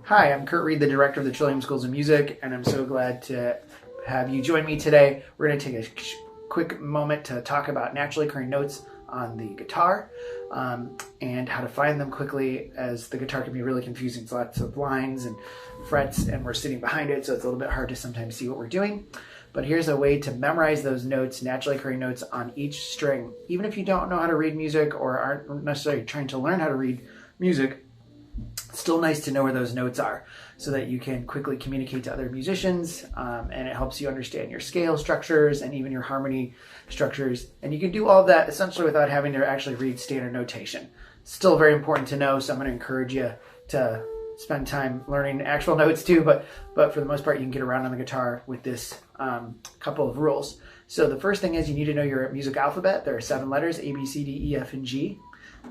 Hi, I'm Kurt Reed, the director of the Trillium Schools of Music, and I'm so glad to have you join me today. We're going to take a quick moment to talk about naturally occurring notes on the guitar and how to find them quickly, as the guitar can be really confusing. It's lots of lines and frets, and we're sitting behind it, so it's a little bit hard to sometimes see what we're doing. But here's a way to memorize those notes, naturally occurring notes on each string. Even if you don't know how to read music or aren't necessarily trying to learn how to read music, it's still nice to know where those notes are so that you can quickly communicate to other musicians, and it helps you understand your scale structures and even your harmony structures. And you can do all of that essentially without having to actually read standard notation. Still very important to know, so I'm going to encourage you to spend time learning actual notes too, but for the most part you can get around on the guitar with this couple of rules. So the first thing is you need to know your music alphabet. There are 7 letters: A, B, C, D, E, F, and G.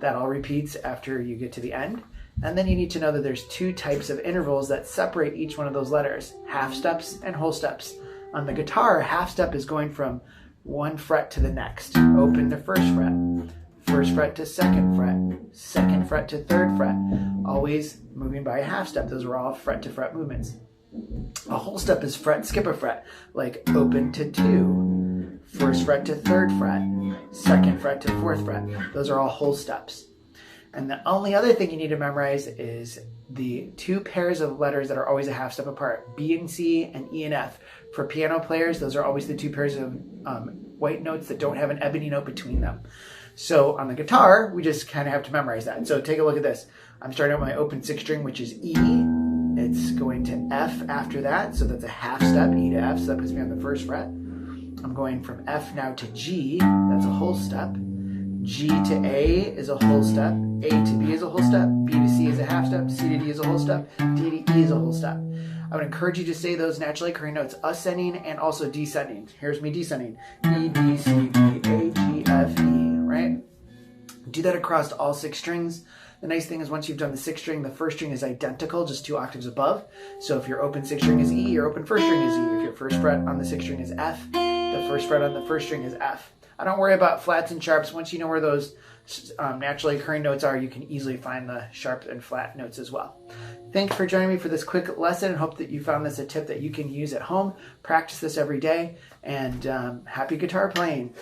That all repeats after you get to the end. And then you need to know that there's 2 types of intervals that separate each one of those letters: half steps and whole steps. On the guitar, half step is going from 1 fret to the next. Open to 1st fret to 2nd fret, 2nd fret to 3rd fret, always moving by a half step. Those are all fret to fret movements. A whole step is fret, skip a fret, like open to 2, 1st fret to 3rd fret, 2nd fret to 4th fret. Those are all whole steps. And the only other thing you need to memorize is the 2 pairs of letters that are always a half step apart: B and C and E and F. For piano players, those are always the 2 pairs of white notes that don't have an ebony note between them. So on the guitar, we just kind of have to memorize that. So take a look at this. I'm starting with my open 6th string, which is E. It's going to F after that, so that's a half step, E to F, so that puts me on the 1st fret. I'm going from F now to G, that's a whole step. G to A is a whole step, A to B is a whole step, B to C is a half step, C to D is a whole step, D to E is a whole step. I would encourage you to say those naturally occurring notes ascending and also descending. Here's me descending: E, B, C, D, A, G, F, E, right? Do that across all 6 strings. The nice thing is once you've done the 6th string, the 1st string is identical, just 2 octaves above. So if your open 6th string is E, your open 1st string is E. If your 1st fret on the 6th string is F, the 1st fret on the 1st string is F. I don't worry about flats and sharps. Once you know where those naturally occurring notes are, you can easily find the sharp and flat notes as well. Thanks for joining me for this quick lesson, and hope that you found this a tip that you can use at home. Practice this every day, and happy guitar playing.